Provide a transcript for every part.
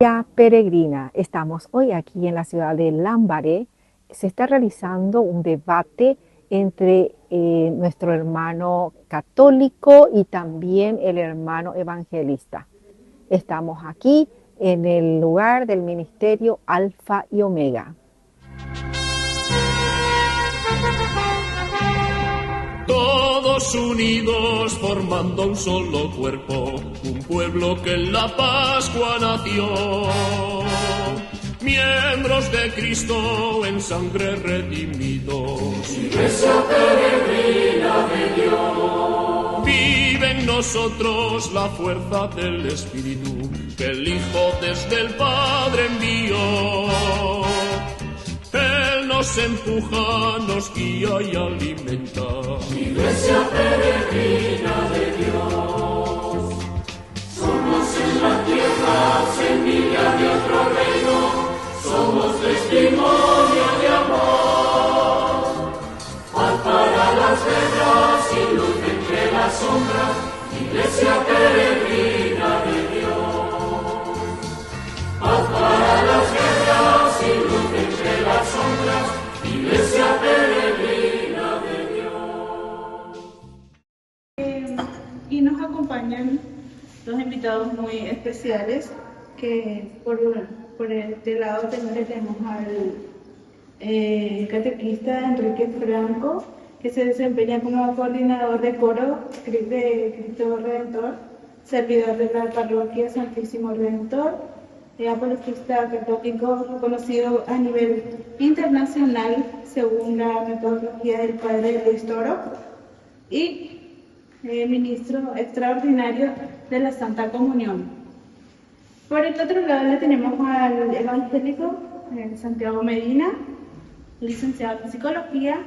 Ya peregrina, estamos hoy aquí en la ciudad de Lambaré. Se está realizando un debate entre nuestro hermano católico y también el hermano evangelista. Estamos aquí en el lugar del ministerio Alfa y Omega. Todos unidos formando un solo cuerpo, un pueblo que en la Pascua nació. Miembros de Cristo en sangre redimidos, Iglesia peregrina de Dios. Vive en nosotros la fuerza del Espíritu que el Hijo desde el Padre envió. Él nos empuja, nos guía y alimenta. Iglesia peregrina de Dios. Somos en la tierra semilla de otro reino. Somos testimonio de amor. Paz para las guerras y luz entre las sombras. Iglesia peregrina de Dios. Paz para las guerras y luz entre las sombras, Iglesia peregrina de Dios. Y nos acompañan dos invitados muy especiales, que por este lado tenemos al catequista Enrique Franco, que se desempeña como coordinador de coro de Cristo Redentor, servidor de la parroquia Santísimo Redentor, apologista católico reconocido a nivel internacional según la metodología del Padre Luis Toro, y ministro extraordinario de la Santa Comunión. Por el otro lado le tenemos al evangélico Santiago Medina, licenciado en psicología,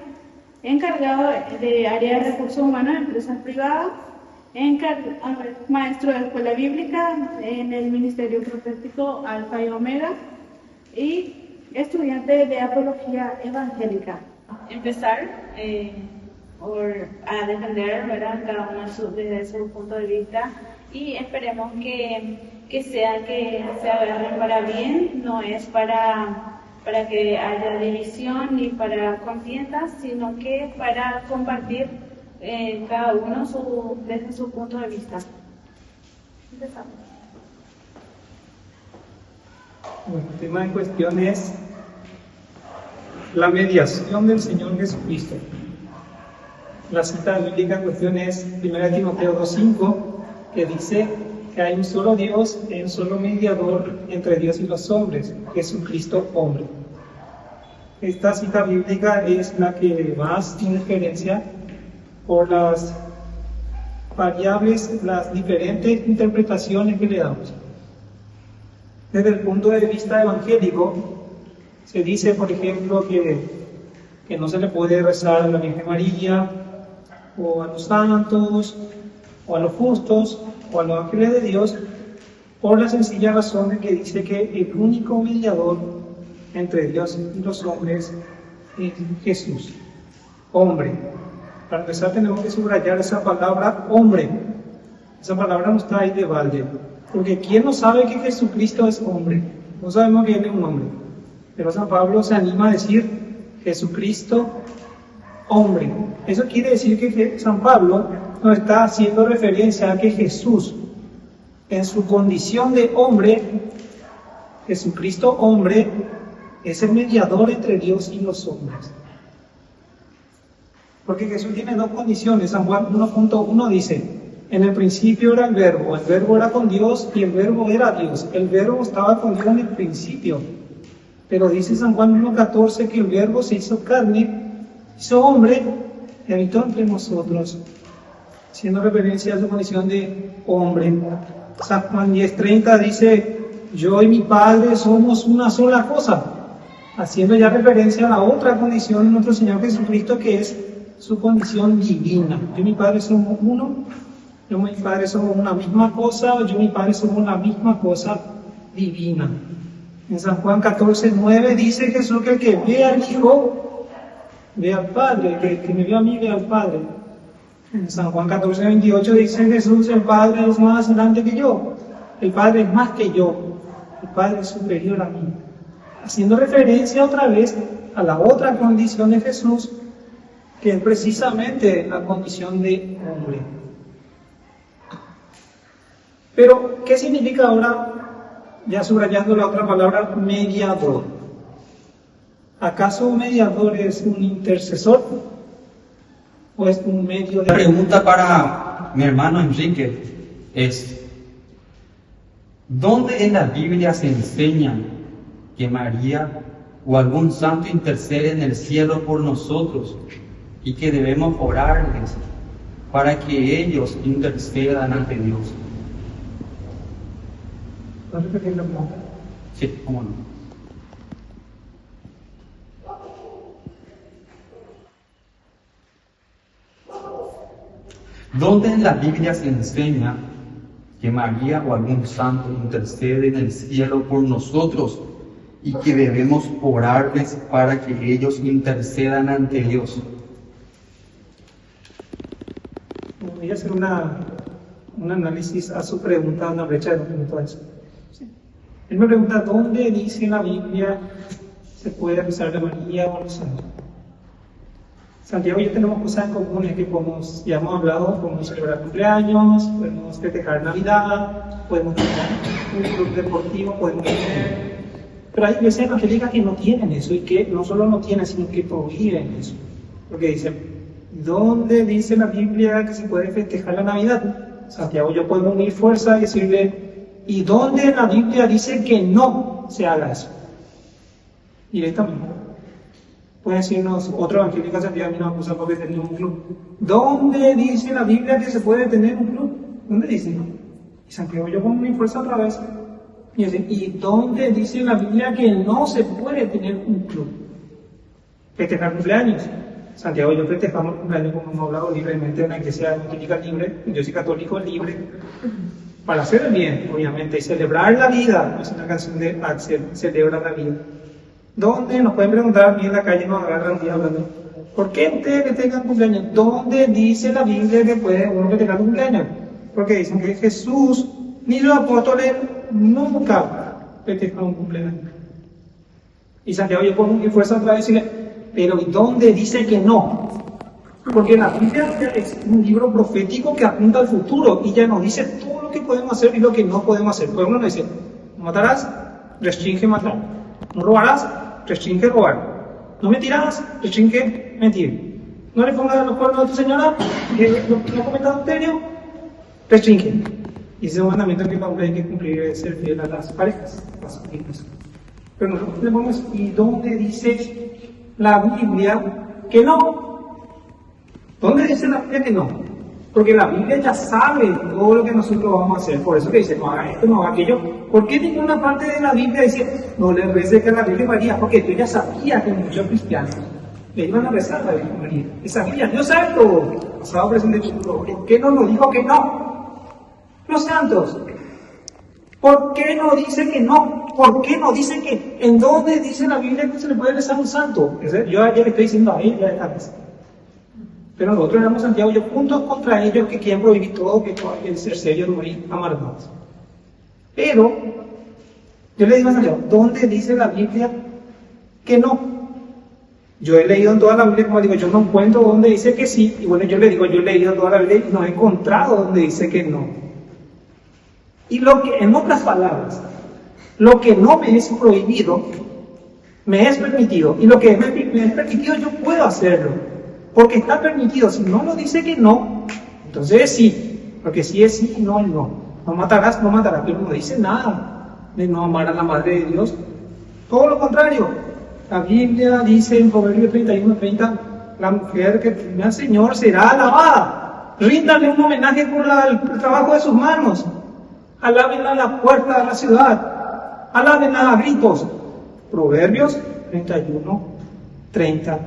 encargado de área de recursos humanos de empresas privadas, maestro de escuela bíblica en el ministerio profético Alfa y Omega y estudiante de apología evangélica. Empezar a defender, ¿verdad?, cada uno desde su punto de vista, y esperemos que se agarren para bien. No es para que haya división ni para contiendas, sino que para compartir cada uno desde su punto de vista. Empezamos. Bueno, el tema en cuestión es la mediación del Señor Jesucristo. La cita bíblica en cuestión es 1 Timoteo 2:5, que dice que hay un solo Dios y un solo mediador entre Dios y los hombres, Jesucristo hombre. Esta cita bíblica es la que más tiene diferencia por las variables, las diferentes interpretaciones que le damos. Desde el punto de vista evangélico, se dice, por ejemplo, que no se le puede rezar a la Virgen María, o a los santos, o a los justos, o a los ángeles de Dios, por la sencilla razón de que dice que el único mediador entre Dios y los hombres es Jesús, hombre. Para empezar tenemos que subrayar esa palabra hombre. Esa palabra no está ahí de balde, porque ¿quién no sabe que Jesucristo es hombre? No sabemos que Él es un hombre, pero San Pablo se anima a decir Jesucristo hombre. Eso quiere decir que San Pablo no está haciendo referencia a que Jesús, en su condición de hombre, Jesucristo hombre, es el mediador entre Dios y los hombres. Porque Jesús tiene dos condiciones. San Juan 1.1 dice: en el principio era el verbo era con Dios y el verbo era Dios. El verbo estaba con Dios en el principio. Pero dice San Juan 1.14 que el verbo se hizo carne, hizo hombre y habitó entre nosotros, haciendo referencia a su condición de hombre. San Juan 10.30 dice: yo y mi Padre somos una sola cosa, haciendo ya referencia a la otra condición de nuestro Señor Jesucristo, que es su condición divina. Yo y mi Padre somos uno, yo y mi Padre somos una misma cosa, yo y mi Padre somos una misma cosa divina. En San Juan 14.9 dice Jesús que el que ve al Hijo, ve al Padre, que me ve a mí, ve al Padre. En San Juan 14.28 dice Jesús: el Padre es más grande que yo, el Padre es más que yo. el Padre es superior a mí. Haciendo referencia otra vez a la otra condición de Jesús, que es precisamente la condición de hombre. Pero, ¿qué significa ahora, ya subrayando la otra palabra, mediador? ¿Acaso un mediador es un intercesor? ¿O es un medio de...? La pregunta para mi hermano Enrique es: ¿dónde en la Biblia se enseña que María o algún santo intercede en el cielo por nosotros y que debemos orarles para que ellos intercedan ante Dios? ¿Puedes repetir la pregunta? Sí, cómo no. ¿Dónde en la Biblia se enseña que María o algún santo intercede en el cielo por nosotros y que debemos orarles para que ellos intercedan ante Dios? Voy a hacer un análisis a su pregunta, una brecha de 2 minutos a eso. Él me pregunta, ¿dónde dice en la Biblia se puede rezar a María o a los santos? Santiago y yo tenemos cosas en común, es que podemos, ya hemos hablado, podemos celebrar cumpleaños, podemos festejar Navidad, podemos tener un club deportivo, podemos tener... Pero hay iglesias evangélicas que no tienen eso, y que no solo no tienen, sino que prohíben eso. Porque dicen, ¿dónde dice la Biblia que se puede festejar la Navidad? Santiago y yo podemos unir fuerza y decirle, ¿y dónde en la Biblia dice que no se haga eso? Directamente. Puede decirnos otro evangélico, Santiago, a mí no me gusta porque tenemos un club. ¿Dónde dice la Biblia que se puede tener un club? ¿Dónde dice? Y Santiago y yo pongo mi fuerza otra vez. Y dice, ¿y dónde dice la Biblia que no se puede tener un club? Festejar cumpleaños. Santiago y yo festejamos cumpleaños, como hemos hablado, libremente en una iglesia evangélica libre. Yo soy católico libre. Para hacer el bien, obviamente, y celebrar la vida. Es una canción de Axel, celebra la vida. ¿Dónde? Nos pueden preguntar a mí en la calle, nos agarran un día hablando. ¿Por qué ustedes festejan cumpleaños? ¿Dónde dice la Biblia que puede uno festejar cumpleaños? Porque dicen que Jesús ni los apóstoles nunca festejaron un cumpleaños. Y Santiago yo pongo mi fuerza otra vez y decirle, pero ¿y dónde dice que no? Porque la Biblia es un libro profético que apunta al futuro y ya nos dice todo lo que podemos hacer y lo que no podemos hacer. Por ejemplo, nos dice, no matarás, restringe matar. No robarás, restringe robar. No mentirás, restringe mentir. No le pongas los cuernos a tu señora, no cometas adulterio, restringe. Y ese es un mandamiento que hay que cumplir, es ser fiel a las parejas, a sus hijos. Pero nosotros le ponemos, ¿y dónde dice la Biblia que no? ¿Dónde dice la Biblia que no? Porque la Biblia ya sabe todo lo que nosotros vamos a hacer. Por eso que dice, no haga esto, no haga aquello. ¿Por qué ninguna parte de la Biblia dice, no le recé que a la Virgen María? Porque tú ya sabías que muchos cristianos le iban a rezar a la Virgen María. Y sabían, Dios sabe todo. Pasado, presente, futuro. ¿Por qué no nos dijo que no? Los santos. ¿Por qué no dice que no? ¿Por qué no dice que? ¿En dónde dice la Biblia que se le puede rezar a un santo? Yo ayer le estoy diciendo a él, ya esta vez. Pero nosotros éramos Santiago y yo juntos contra ellos que quieren prohibir todo, que todo el ser serio, morir amargados. Pero, yo le digo a Santiago, ¿dónde dice la Biblia que no? Yo he leído en toda la Biblia, como digo, yo no encuentro donde dice que sí. Y bueno, yo le digo, yo he leído toda la Biblia y no he encontrado donde dice que no. Y lo que, en otras palabras, lo que no me es prohibido, me es permitido. Y lo que me es permitido, yo puedo hacerlo. Porque está permitido. Si no lo dice que no, entonces es sí. Porque si es sí, no es no. No matarás, no matarás. Pero no dice nada de no amar a la Madre de Dios. Todo lo contrario. La Biblia dice en Proverbios 31:30, la mujer que tiene al Señor será alabada. Ríndale un homenaje por el trabajo de sus manos. Alábenla a la puerta de la ciudad. Alábenla a gritos. Proverbios 31:30.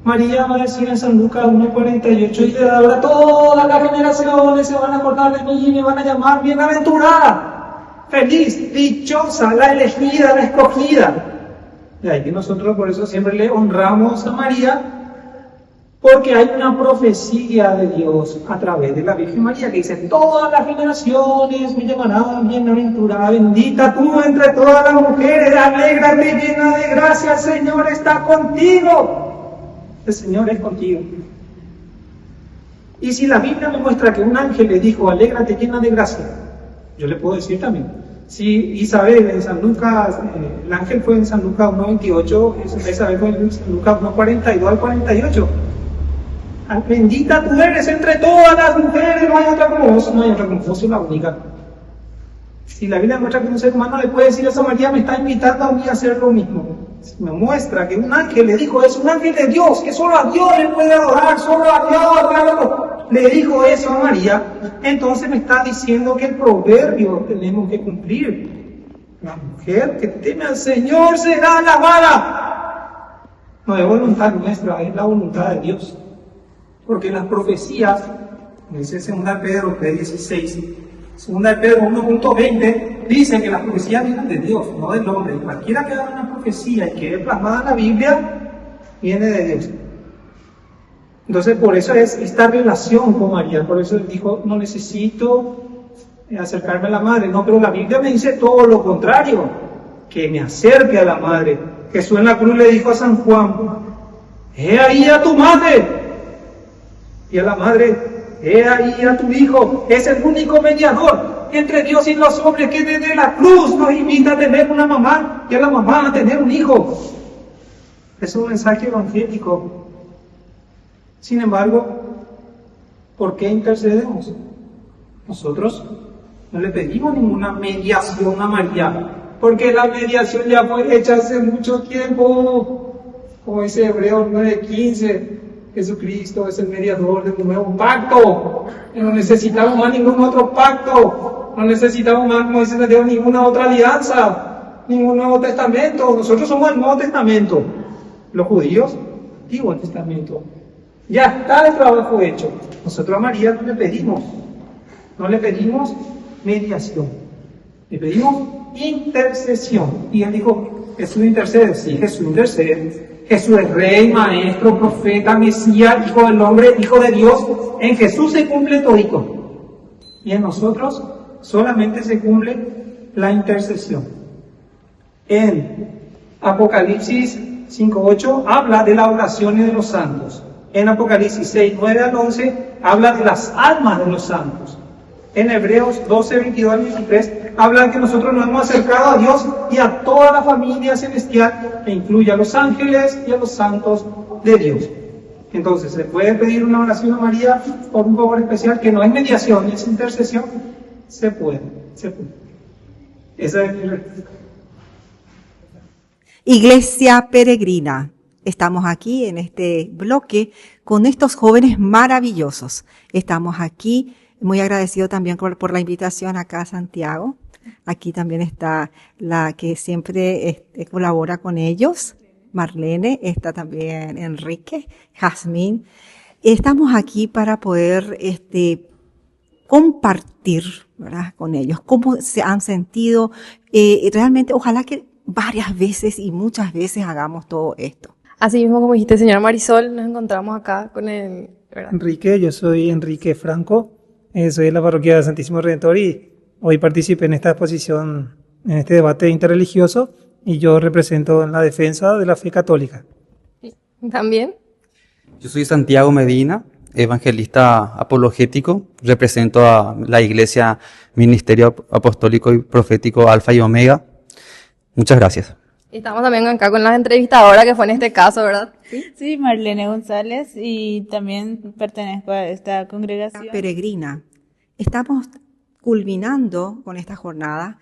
María va a decir en San Lucas 1:48, y de ahora todas las generaciones se van a acordar de mí y me van a llamar bienaventurada, feliz, dichosa, la elegida, la escogida. De ahí que nosotros por eso siempre le honramos a María, Porque hay una profecía de Dios a través de la Virgen María que dice: todas las generaciones me llamarán bienaventurada, bendita tú entre todas las mujeres, alégrate llena de gracia, el Señor está contigo. El Señor es contigo. Y si la Biblia me muestra que un ángel le dijo: alégrate llena de gracia, yo le puedo decir también. Si Isabel en San Lucas, el ángel fue en San Lucas 1:28, Isabel fue en San Lucas 1:42 al 48. Bendita tú eres entre todas las mujeres, no hay otra como vos, no hay otra como vos, sos la única. Si la Biblia muestra que un ser humano le puede decir eso a María, me está invitando a mí a hacer lo mismo. Si me muestra que un ángel le dijo, es un ángel de Dios, que solo a Dios le puede adorar, solo a Dios le dijo eso a María, entonces me está diciendo que el proverbio tenemos que cumplir. La mujer que teme al Señor será alabada. No es voluntad nuestra, es la voluntad de Dios. Porque las profecías, dice 2 Pedro 3:16, 2 Pedro 1:20, dice que las profecías vienen de Dios, no del hombre. Cualquiera que haga una profecía y quede plasmada en la Biblia, viene de Dios. Entonces, por eso es esta relación con María. Por eso él dijo: no necesito acercarme a la madre. No, pero la Biblia me dice todo lo contrario, que me acerque a la madre. Jesús en la cruz le dijo a San Juan: he ahí a tu madre. Y a la madre: he ahí a tu hijo. Es el único mediador entre Dios y los hombres, que desde la cruz nos invita a tener una mamá y a la mamá a tener un hijo. Es un mensaje evangélico. Sin embargo, ¿por qué intercedemos? Nosotros no le pedimos ninguna mediación a María, porque la mediación ya fue hecha hace mucho tiempo. Como dice Hebreos 9:15, Jesucristo es el mediador de un nuevo pacto. Y no necesitamos más ningún otro pacto. No necesitamos más, como dice Dios, ninguna otra alianza, ningún Nuevo Testamento. Nosotros somos el Nuevo Testamento. Los judíos, Antiguo Testamento. Ya está el trabajo hecho. Nosotros a María no le pedimos mediación. Le pedimos intercesión. Y él dijo: Jesús intercede. Sí, Jesús intercede. Jesús es Rey, Maestro, Profeta, Mesías, Hijo del Hombre, Hijo de Dios. En Jesús se cumple todito. Y en nosotros solamente se cumple la intercesión. En Apocalipsis 5:8 habla de las oraciones de los santos. En Apocalipsis 6:9 al 11 habla de las almas de los santos. En Hebreos 12:22 al 23 habla de que nosotros nos hemos acercado a Dios y a toda la familia celestial, que incluye a los ángeles y a los santos de Dios. Entonces, ¿se puede pedir una oración a María por un favor especial que no es mediación, es intercesión? Se puede. Esa es mi respuesta. Iglesia Peregrina. Estamos aquí en este bloque con estos jóvenes maravillosos. Estamos aquí, muy agradecido también por la invitación acá a Santiago. Aquí también está la que siempre colabora con ellos, Marlene, está también Enrique, Jazmín. Estamos aquí para poder compartir, ¿verdad?, con ellos cómo se han sentido. Realmente, ojalá que varias veces y muchas veces hagamos todo esto. Así mismo como dijiste, señora Marisol, nos encontramos acá con el... ¿verdad? Enrique, yo soy Enrique Franco, soy de la parroquia de Santísimo Redentor y hoy participé en esta exposición, en este debate interreligioso, y yo represento en la defensa de la fe católica. ¿También? Yo soy Santiago Medina, evangelista apologético, represento a la Iglesia Ministerio Apostólico y Profético Alfa y Omega. Muchas gracias. Estamos también acá con la entrevistadora que fue en este caso, ¿verdad? Sí, Marlene González, y también pertenezco a esta congregación. Peregrina. Estamos culminando con esta jornada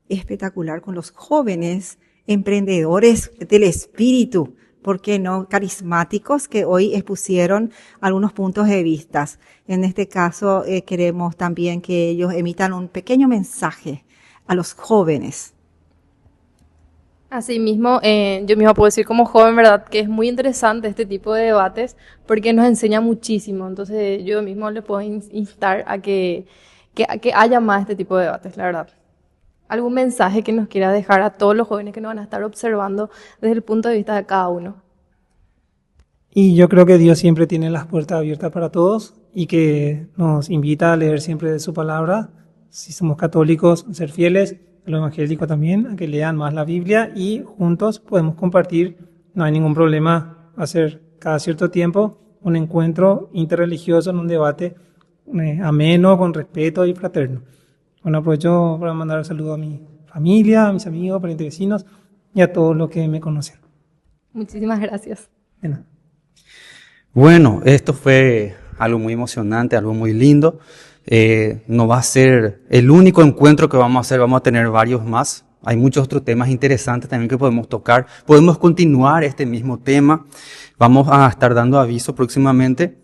espectacular con los jóvenes emprendedores del espíritu, ¿por qué no?, carismáticos, que hoy expusieron algunos puntos de vista. En este caso, queremos también que ellos emitan un pequeño mensaje a los jóvenes. Así mismo, yo misma puedo decir como joven, ¿verdad?, que es muy interesante este tipo de debates porque nos enseña muchísimo. Entonces, yo mismo le puedo instar a que haya más este tipo de debates, la verdad. ¿Algún mensaje que nos quiera dejar a todos los jóvenes que nos van a estar observando desde el punto de vista de cada uno? Y yo creo que Dios siempre tiene las puertas abiertas para todos y que nos invita a leer siempre de su palabra. Si somos católicos, a ser fieles, a lo evangélico también, a que lean más la Biblia y juntos podemos compartir. No hay ningún problema hacer cada cierto tiempo un encuentro interreligioso en un debate ameno, con respeto y fraterno. Bueno, aprovecho para mandar un saludo a mi familia, a mis amigos, parientes, vecinos y a todos los que me conocen. Muchísimas gracias. De nada. Bueno, esto fue algo muy emocionante, algo muy lindo. No va a ser el único encuentro que vamos a hacer, vamos a tener varios más. Hay muchos otros temas interesantes también que podemos tocar. Podemos continuar este mismo tema. Vamos a estar dando aviso próximamente.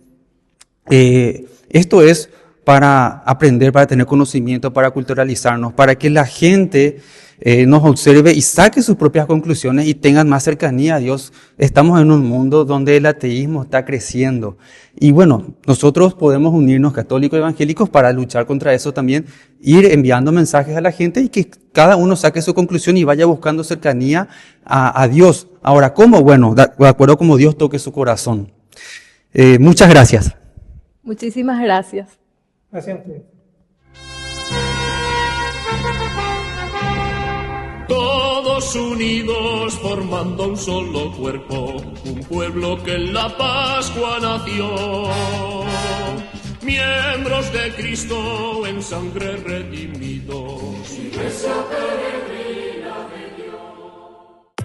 Esto es para aprender, para tener conocimiento, para culturalizarnos, para que la gente nos observe y saque sus propias conclusiones y tengan más cercanía a Dios. Estamos en un mundo donde el ateísmo está creciendo. Y bueno, nosotros podemos unirnos católicos y evangélicos para luchar contra eso también, ir enviando mensajes a la gente y que cada uno saque su conclusión y vaya buscando cercanía a Dios. Ahora, ¿cómo? Bueno, de acuerdo a cómo Dios toque su corazón. Muchas gracias. Muchísimas gracias. Gracias a ustedes. Todos unidos formando un solo cuerpo, un pueblo que en la Pascua nació. Miembros de Cristo en sangre redimidos. Iglesia peregrina de Dios.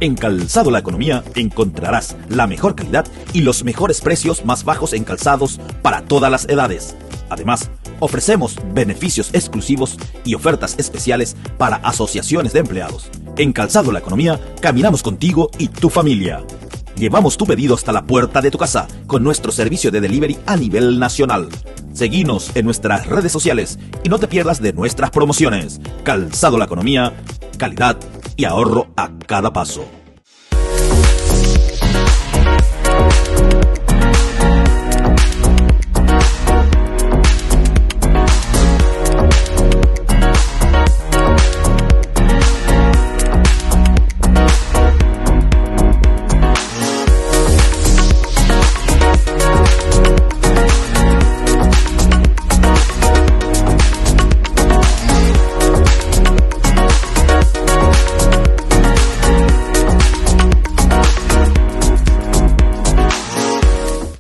En Calzado La Economía encontrarás la mejor calidad y los mejores precios más bajos en calzados para todas las edades. Además, ofrecemos beneficios exclusivos y ofertas especiales para asociaciones de empleados. En Calzado La Economía, caminamos contigo y tu familia. Llevamos tu pedido hasta la puerta de tu casa con nuestro servicio de delivery a nivel nacional. Seguinos en nuestras redes sociales y no te pierdas de nuestras promociones. Calzado La Economía, calidad y ahorro a cada paso.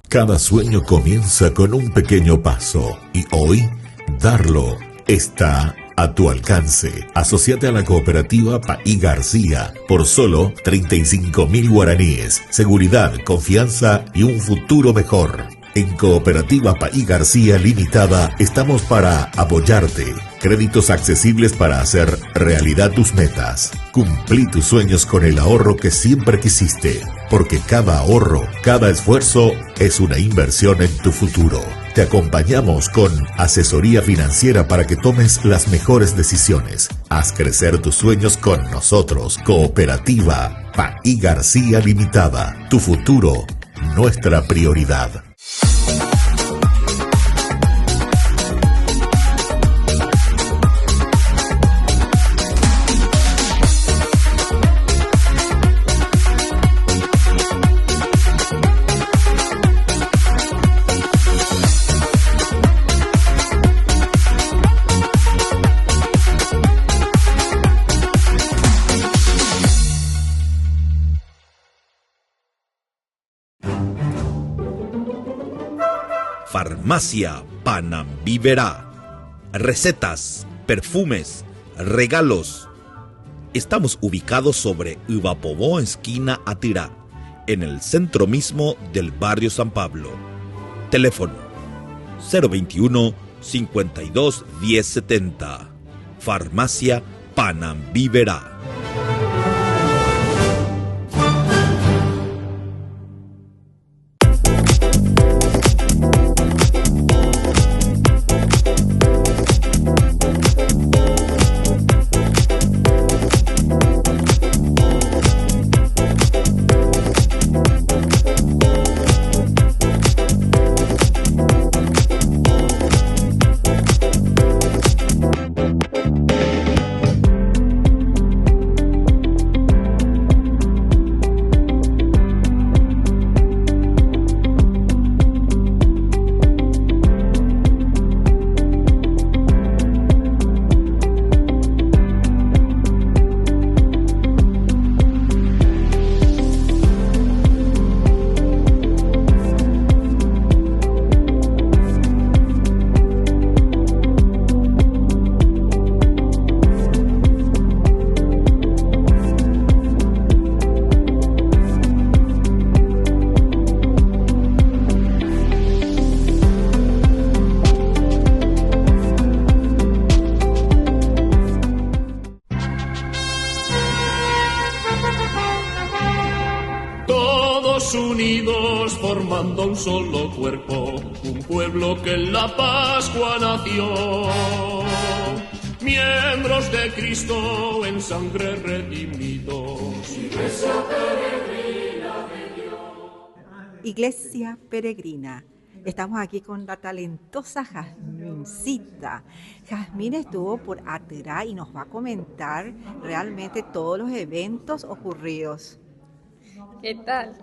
Cada sueño comienza con un pequeño paso y hoy darlo está a tu alcance. Asociate a la cooperativa Paí García por solo 35.000 guaraníes. Seguridad, confianza y un futuro mejor. En Cooperativa Paí García Limitada estamos para apoyarte. Créditos accesibles para hacer realidad tus metas. Cumplí tus sueños con el ahorro que siempre quisiste, porque cada ahorro, cada esfuerzo es una inversión en tu futuro. Te acompañamos con asesoría financiera para que tomes las mejores decisiones. Haz crecer tus sueños con nosotros. Cooperativa Paí García Limitada. Tu futuro, nuestra prioridad. Farmacia Panambiverá. Recetas, perfumes, regalos. Estamos ubicados sobre Ivapobó, esquina Atirá, en el centro mismo del barrio San Pablo. Teléfono 021 52 1070. Farmacia Panambiverá. todos unidos formando un solo cuerpo, un pueblo que en la Pascua nació. Miembros de Cristo en sangre redimidos. Iglesia peregrina de Dios. Iglesia peregrina. Estamos aquí con la talentosa Jazmincita. Jazmín estuvo por Atirá y nos va a comentar realmente todos los eventos ocurridos. ¿Qué tal?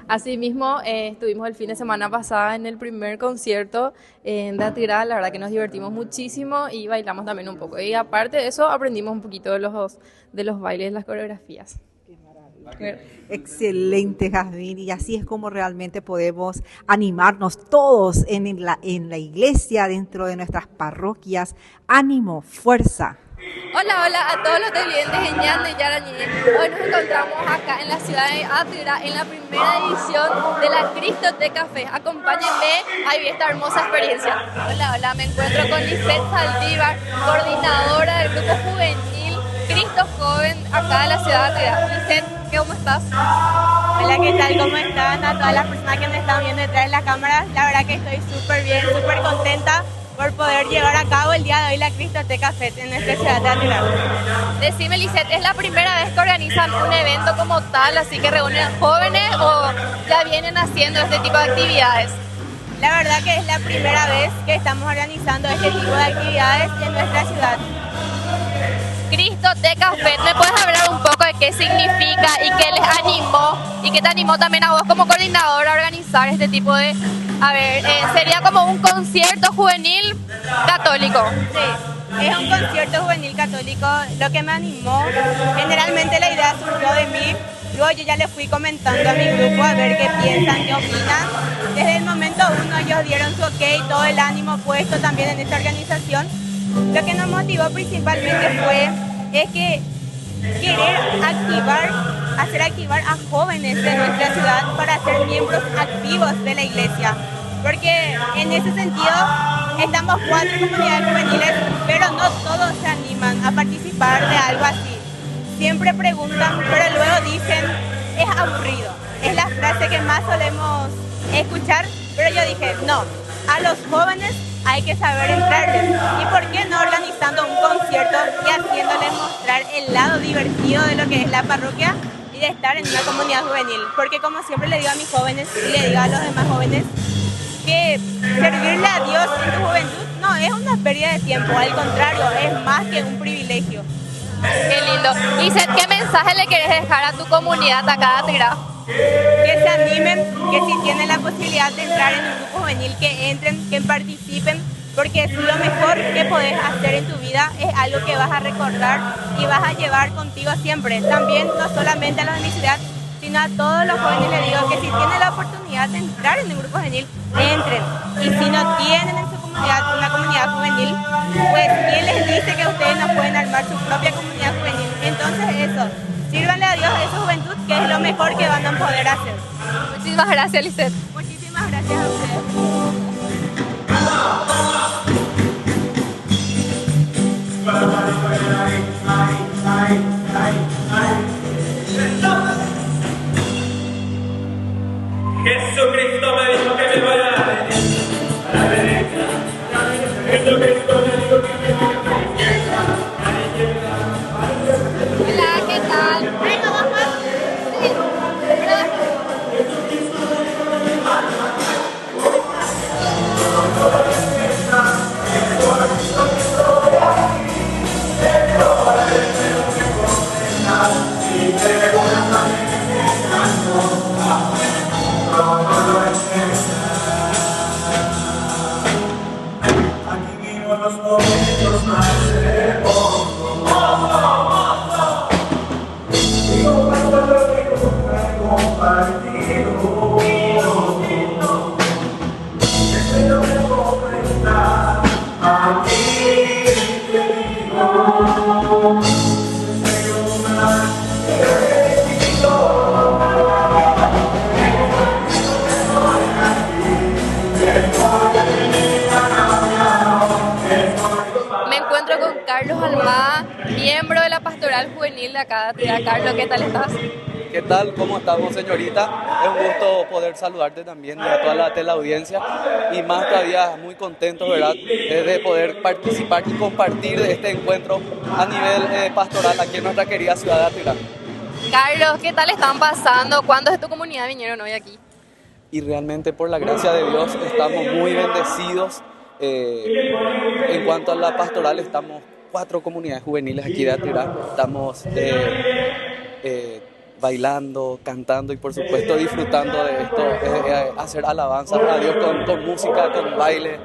Asimismo, estuvimos el fin de semana pasada en el primer concierto de Atirá. La verdad que nos divertimos muchísimo y bailamos también un poco. Y aparte de eso, aprendimos un poquito de los bailes, las coreografías. Excelente, Jazmín, y así es como realmente podemos animarnos todos en la iglesia, dentro de nuestras parroquias. Ánimo, fuerza. Hola a todos los televidentes de Ñande y Yarañé. Hoy nos encontramos acá en la ciudad de Atirá en la primera edición de la Cristoteca Fe. Acompáñenme a vivir esta hermosa experiencia. Hola, me encuentro con Lisette Saldívar, coordinadora del grupo juvenil Cristo Joven acá en la ciudad de Atirá. Lisette, ¿cómo estás? Hola, ¿qué tal? ¿Cómo están? A todas las personas que me están viendo detrás de la cámara, la verdad que estoy súper bien, súper contenta por poder llevar a cabo el día de hoy la Cristoteca Fe en nuestra ciudad de Atirá. Decime, Lisette, ¿es la primera vez que organizan un evento como tal, así que reúnen jóvenes o ya vienen haciendo este tipo de actividades? La verdad que es la primera vez que estamos organizando este tipo de actividades en nuestra ciudad. Cristoteca Fe, ¿me puedes hablar un poco de qué significa y qué les animó y qué te animó también a vos como coordinadora a organizar este tipo de... A ver, sería como un concierto juvenil católico. Sí, es un concierto juvenil católico. Lo que me animó, generalmente la idea surgió de mí. Luego yo ya le fui comentando a mi grupo a ver qué piensan, qué opinan. Desde el momento uno ellos dieron su ok, todo el ánimo puesto también en esta organización. Lo que nos motivó principalmente es que querer hacer activar a jóvenes de nuestra ciudad para ser miembros activos de la iglesia. Porque en ese sentido estamos 4 comunidades juveniles, pero no todos se animan a participar de algo así. Siempre preguntan, pero luego dicen, es aburrido. Es la frase que más solemos escuchar, pero yo dije, no, a los jóvenes hay que saber entrarles. ¿Y por qué no organizando un concierto y haciéndoles mostrar el lado divertido de lo que es la parroquia y de estar en una comunidad juvenil? Porque como siempre le digo a mis jóvenes y le digo a los demás jóvenes, que servirle a Dios en tu juventud no es una pérdida de tiempo, al contrario, es más que un privilegio. Qué lindo. Lisette, ¿qué mensaje le quieres dejar a tu comunidad acá de Atirá? Que se animen, que si tienen la posibilidad de entrar en un grupo juvenil, que entren, que participen, porque es lo mejor que podés hacer en tu vida, es algo que vas a recordar y vas a llevar contigo siempre. También, no solamente a los de mi ciudad, sino a todos los jóvenes les digo que si tienen la oportunidad de entrar en un grupo juvenil, entren. Y si no tienen en su comunidad una comunidad juvenil, pues ¿quién les dice que ustedes no pueden armar su propia comunidad juvenil? Entonces eso, sírvanle a Dios de su juventud, que es lo mejor que van a poder hacer. Muchísimas gracias, Lisette. Muchísimas gracias a ustedes. Jesucristo me dijo que me vaya a la derecha, Jesucristo me dijo que me vaya a la izquierda, Hola, ¿qué tal? ¿Vengo bajo? Sí, aquí vivo los momentos más hermosos. Digo cuánto lo que nunca he compartido. Espero que comprendas a ti te digo. Deseo más que me encuentro con Carlos Almada, miembro de la Pastoral Juvenil de acá de Atirá. Carlos, ¿qué tal estás? ¿Qué tal? ¿Cómo estamos, señorita? Es un gusto poder saludarte también y a toda la teleaudiencia y más todavía muy contento, ¿verdad?, de poder participar y compartir de este encuentro a nivel pastoral aquí en nuestra querida ciudad de Atirá. Carlos, ¿qué tal están pasando? ¿Cuántos de tu comunidad vinieron hoy aquí? Y realmente por la gracia de Dios estamos muy bendecidos. En cuanto a la pastoral, estamos 4 comunidades juveniles aquí de Atirá. Estamos bailando, cantando y por supuesto disfrutando de esto, hacer alabanzas a Dios con música, con baile.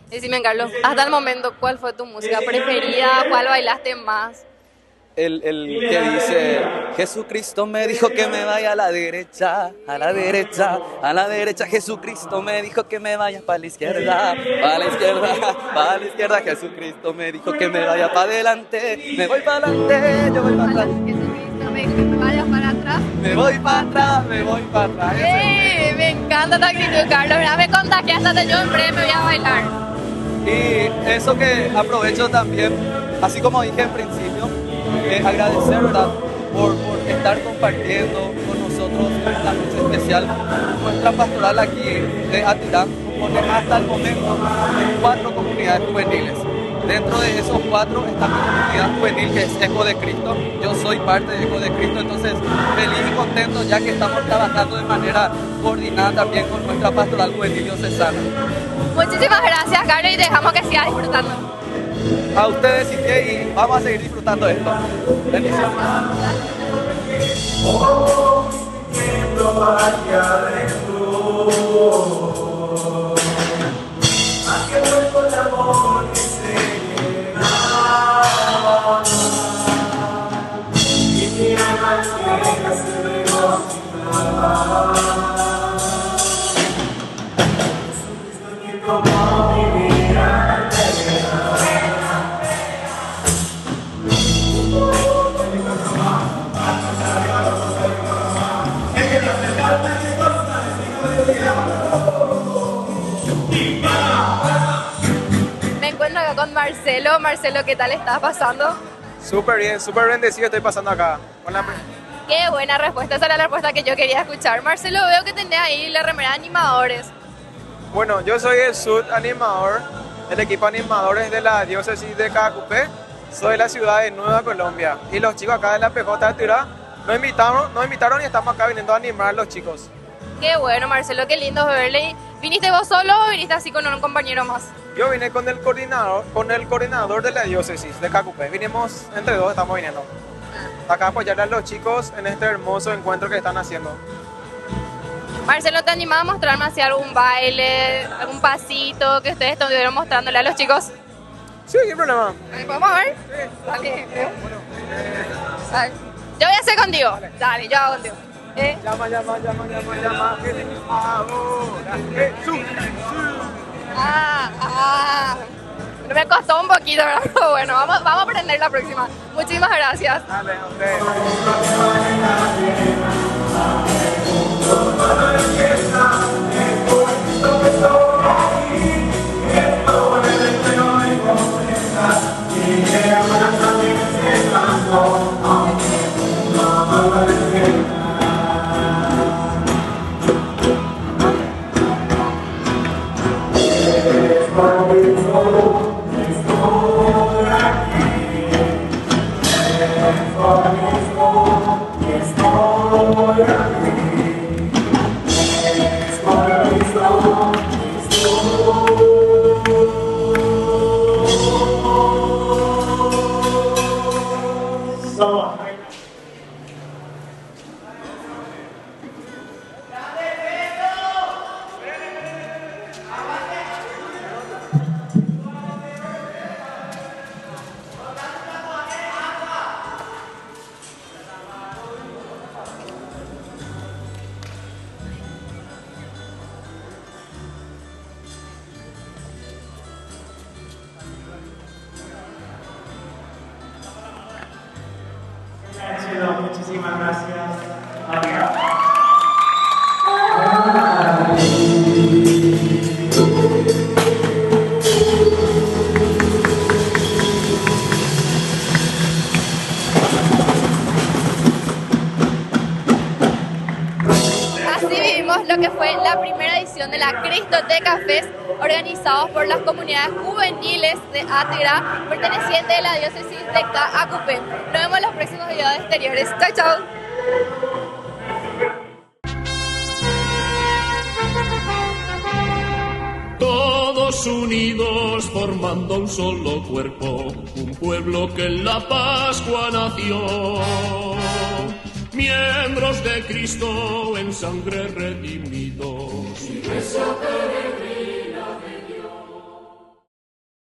Decime, Carlos, hasta el momento, ¿cuál fue tu música preferida? ¿Cuál bailaste más? El que dice, Jesucristo me dijo que me vaya a la derecha, a la derecha, a la derecha. Jesucristo me dijo que me vaya para la izquierda, para la izquierda, para la izquierda. Jesucristo me dijo que me vaya para adelante, me voy para adelante, yo voy para atrás. Jesucristo me dijo que me vaya para atrás, me voy para atrás, me voy para atrás. Me encanta tu actitud, Carlos. Mira, me contagiaste, hasta yo en breve me voy a bailar. Y eso que aprovecho también, así como dije en principio, agradecer, ¿verdad?, por estar compartiendo con nosotros esta noche especial. Nuestra pastoral aquí de Atirá compone hasta el momento 4 comunidades juveniles. Dentro de esos 4 está mi comunidad juvenil, que es Eco de Cristo. Yo soy parte de Eco de Cristo, entonces feliz y contento ya que estamos trabajando de manera coordinada también con nuestra pastoral juvenil diocesana. Muchísimas gracias, Carlos, y dejamos que sigas disfrutando. A ustedes y vamos a seguir disfrutando de esto. Bendiciones. Me encuentro acá con Marcelo. Marcelo, ¿qué tal estás pasando? Súper bien, súper bendecido estoy pasando acá. Qué buena respuesta, esa era la respuesta que yo quería escuchar. Marcelo, veo que tenés ahí la remera de animadores. Bueno, yo soy el subanimador del equipo animadores de la diócesis de Cacupé. Soy de la ciudad de Nueva Colombia. Y los chicos acá de la PJ de Atirá nos invitaron y estamos acá viniendo a animar a los chicos. Qué bueno, Marcelo, qué lindo verle. ¿Viniste vos solo o viniste así con un compañero más? Yo vine con el coordinador de la diócesis de Cacupé. Vinimos entre 2, estamos viniendo acá a apoyarle a los chicos en este hermoso encuentro que están haciendo. Marcelo, ¿te animás a mostrarme así algún baile, algún pasito que ustedes estuvieron mostrándole a los chicos? Sí, sin problema. ¿Podemos ver? Sí. Dale, dale. Yo voy a hacer contigo. Dale, yo hago contigo. Llama. Ahora, Jesús. Me costó un poquito, ¿verdad? Pero bueno, vamos a aprender la próxima. Muchísimas gracias. Dale, hombre. Muchísimas gracias. vivimos lo que fue la primera edición de la Cristoteca Fest, organizados por las comunidades juveniles de Átira, perteneciente de la diócesis de Caacupé. Nos vemos en los próximos videos exteriores. Chao, chao. Todos unidos formando un solo cuerpo, un pueblo que en la Pascua nació. Miembros de Cristo en sangre redimidos. Iglesia